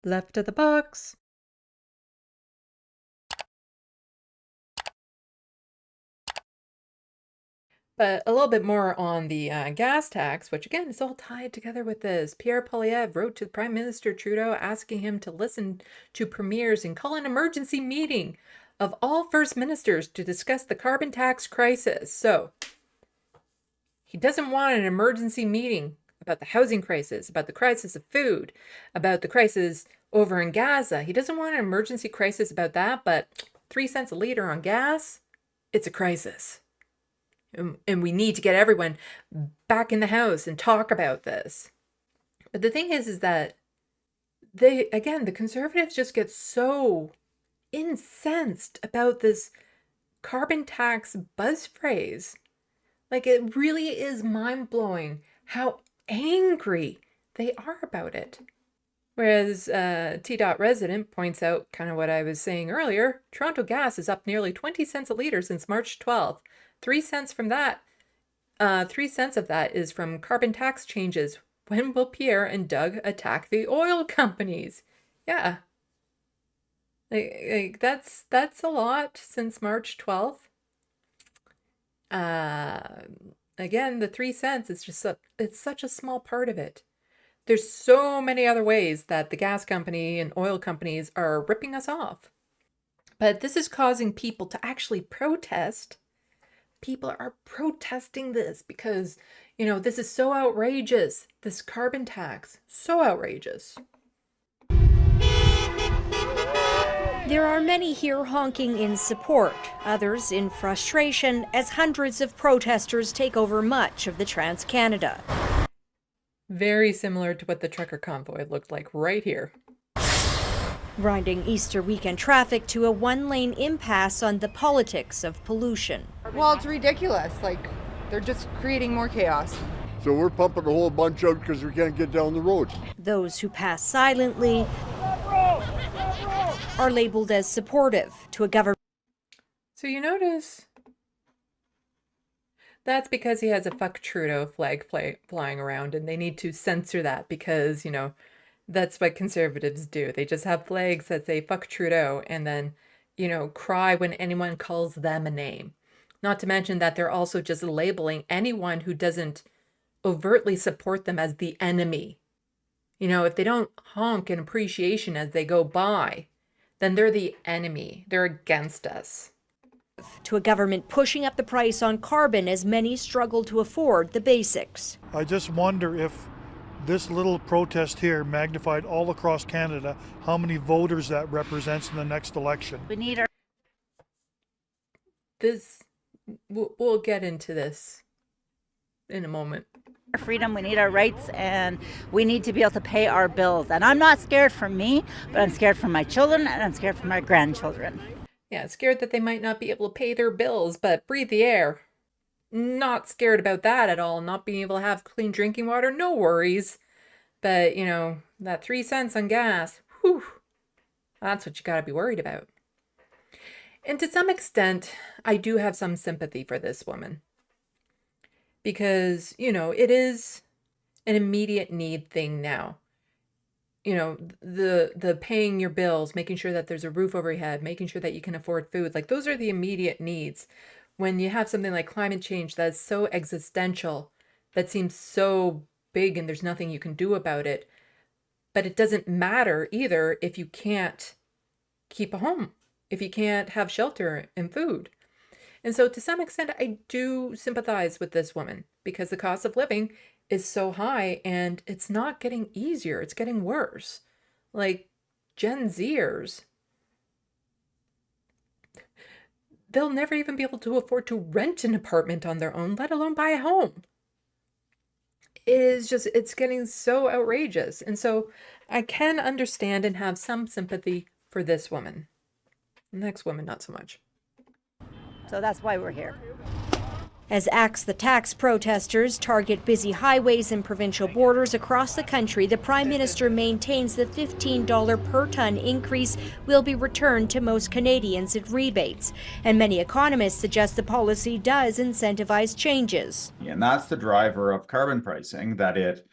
Left of the box. But a little bit more on the gas tax, which again is all tied together with this. Pierre Poilievre wrote to Prime Minister Trudeau asking him to listen to premiers and call an emergency meeting of all First Ministers to discuss the carbon tax crisis. So he doesn't want an emergency meeting about the housing crisis, about the crisis of food, about the crisis over in Gaza. He doesn't want an emergency crisis about that, but 3 cents a liter on gas, it's a crisis. And we need to get everyone back in the house and talk about this. But the thing is that the conservatives just get so incensed about this carbon tax buzz phrase. Like, it really is mind-blowing how angry they are about it. Whereas T-Dot resident points out kind of what I was saying earlier, Toronto gas is up nearly 20 cents a liter since March 12th. 3 cents from that, 3 cents of that is from carbon tax changes. When will Pierre and Doug attack the oil companies? Yeah. That's a lot since March 12th. Again, the 3 cents is just it's such a small part of it. There's so many other ways that the gas company and oil companies are ripping us off. But this is causing people to actually protest. People are protesting this because, this is so outrageous. This carbon tax, so outrageous. There are many here honking in support, others in frustration as hundreds of protesters take over much of the Trans-Canada. Very similar to what the trucker convoy looked like right here. Grinding Easter weekend traffic to a one-lane impasse on the politics of pollution. Well, it's ridiculous. They're just creating more chaos. So we're pumping a whole bunch out because we can't get down the road. Those who pass silently are labeled as supportive to a government. So you notice that's because he has a fuck Trudeau flag flying around, and they need to censor that because, that's what conservatives do. They just have flags that say fuck Trudeau and then, cry when anyone calls them a name. Not to mention that they're also just labeling anyone who doesn't overtly support them as the enemy. If they don't honk in appreciation as they go by, then they're the enemy. They're against us. To a government pushing up the price on carbon as many struggle to afford the basics. I just wonder if this little protest here magnified all across Canada, how many voters that represents in the next election. We need our We'll get into this in a moment. Freedom, we need our rights, and we need to be able to pay our bills. And I'm not scared for me, but I'm scared for my children, and I'm scared for my grandchildren. Yeah, scared that they might not be able to pay their bills, but breathe the air. Not scared about that at all. Not being able to have clean drinking water, no worries. But, that 3 cents on gas, whew, that's what you gotta be worried about. And to some extent, I do have some sympathy for this woman. Because, it is an immediate need thing now. The paying your bills, making sure that there's a roof over your head, making sure that you can afford food. Like, those are the immediate needs. When you have something like climate change that's so existential, that seems so big and there's nothing you can do about it, but it doesn't matter either if you can't keep a home, if you can't have shelter and food. And so to some extent, I do sympathize with this woman because the cost of living is so high and it's not getting easier. It's getting worse. Like Gen Zers, they'll never even be able to afford to rent an apartment on their own, let alone buy a home. It's getting so outrageous. And so I can understand and have some sympathy for this woman. The next woman, not so much. So that's why we're here. As Axe the Tax protesters target busy highways and provincial borders across the country, the Prime Minister maintains the $15 per ton increase will be returned to most Canadians at rebates. And many economists suggest the policy does incentivize changes. And that's the driver of carbon pricing, that it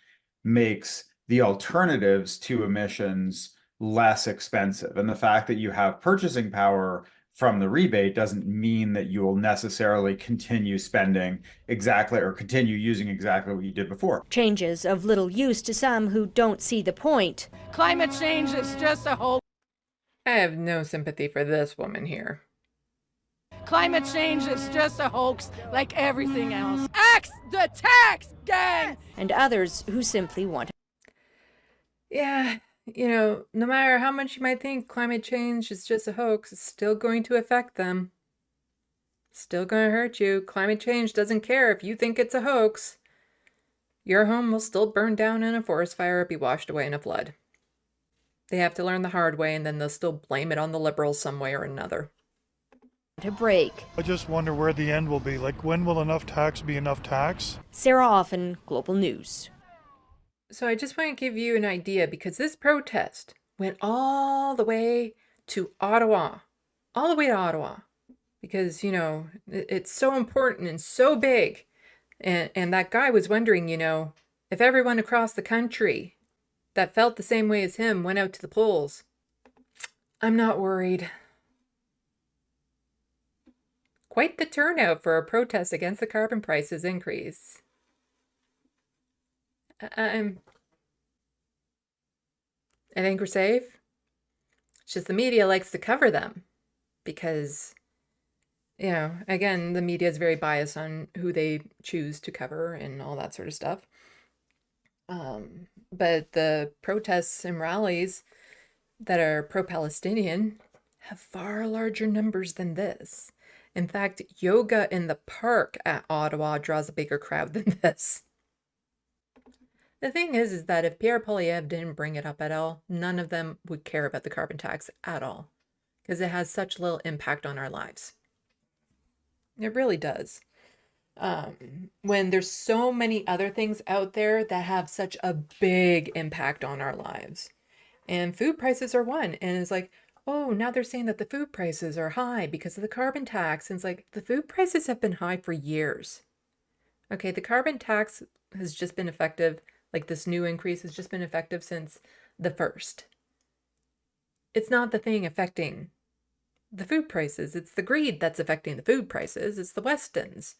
makes the alternatives to emissions less expensive. And the fact that you have purchasing power from the rebate doesn't mean that you will necessarily continue spending exactly or continue using exactly what you did before. Changes of little use to some who don't see the point. Climate change is just a hoax. I have no sympathy for this woman here. Climate change is just a hoax like everything else. Axe the tax, gang! And others who simply want. Yeah, you know, no matter how much you might think climate change is just a hoax, it's still going to affect them. Still going to hurt you. Climate change doesn't care if you think it's a hoax. Your home will still burn down in a forest fire or be washed away in a flood. They have to learn the hard way, and then they'll still blame it on the liberals some way or another. To break. I just wonder where the end will be. Like, when will enough tax be enough tax? Sarah Offen, Global News. So I just want to give you an idea, because this protest went all the way to Ottawa. All the way to Ottawa. Because, you know, it's so important and so big. And that guy was wondering, you know, if everyone across the country that felt the same way as him went out to the polls. I'm not worried. Quite the turnout for a protest against the carbon prices increase. I think we're safe. It's just the media likes to cover them because, you know, again, the media is very biased on who they choose to cover and all that sort of stuff. But the protests and rallies that are pro-Palestinian have far larger numbers than this. In fact, yoga in the park at Ottawa draws a bigger crowd than this. The thing is that if Pierre Poilievre didn't bring it up at all, none of them would care about the carbon tax at all, because it has such little impact on our lives. It really does. When there's so many other things out there that have such a big impact on our lives. And food prices are one. And it's like, oh, now they're saying that the food prices are high because of the carbon tax. And it's like, the food prices have been high for years. Okay, the carbon tax has just been effective, like this new increase has just been effective since the 1st. It's not the thing affecting the food prices. It's the greed that's affecting the food prices. It's the Westons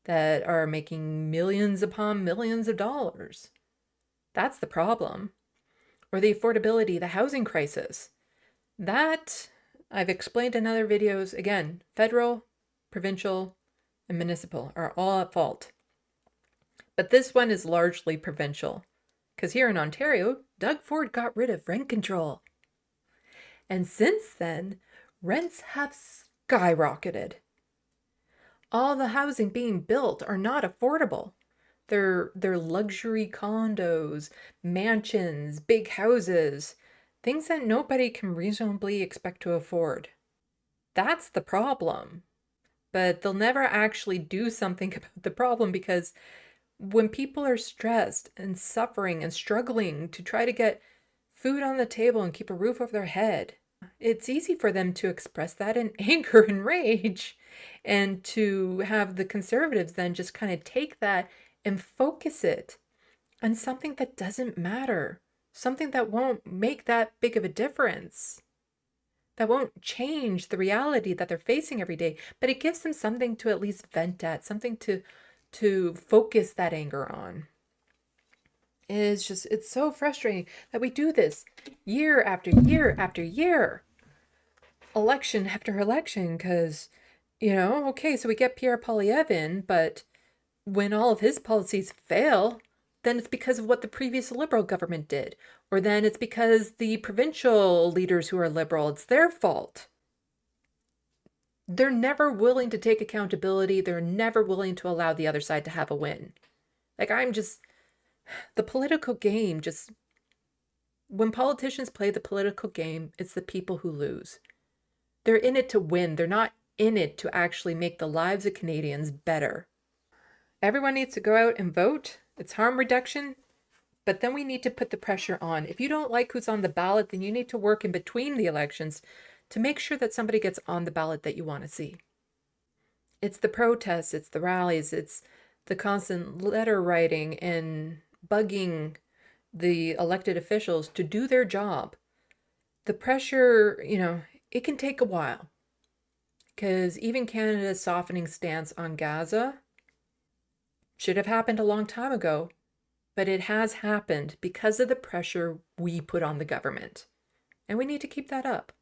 that are making millions upon millions of dollars. That's the problem. Or the affordability, the housing crisis. That, I've explained in other videos, again, federal, provincial, and municipal are all at fault. But this one is largely provincial. Because here in Ontario, Doug Ford got rid of rent control. And since then, rents have skyrocketed. All the housing being built are not affordable. They're luxury condos, mansions, big houses, things that nobody can reasonably expect to afford. That's the problem. But they'll never actually do something about the problem, because when people are stressed and suffering and struggling to try to get food on the table and keep a roof over their head, it's easy for them to express that in anger and rage, and to have the conservatives then just kind of take that and focus it on something that doesn't matter, something that won't make that big of a difference, that won't change the reality that they're facing every day, but it gives them something to at least vent at, something to focus that anger on. It's so frustrating that we do this year after year after year, election after election, because, you know, okay, so we get Pierre Poilievre in, but when all of his policies fail, then it's because of what the previous Liberal government did, or then it's because the provincial leaders who are Liberal, it's their fault. They're never willing to take accountability. They're never willing to allow the other side to have a win. Like, the political game, when politicians play the political game, it's the people who lose. They're in it to win. They're not in it to actually make the lives of Canadians better. Everyone needs to go out and vote. It's harm reduction. But then we need to put the pressure on. If you don't like who's on the ballot, then you need to work in between the elections to make sure that somebody gets on the ballot that you want to see. It's the protests, it's the rallies, it's the constant letter writing and bugging the elected officials to do their job, the pressure, it can take a while, because even Canada's softening stance on Gaza should have happened a long time ago, but it has happened because of the pressure we put on the government. And we need to keep that up.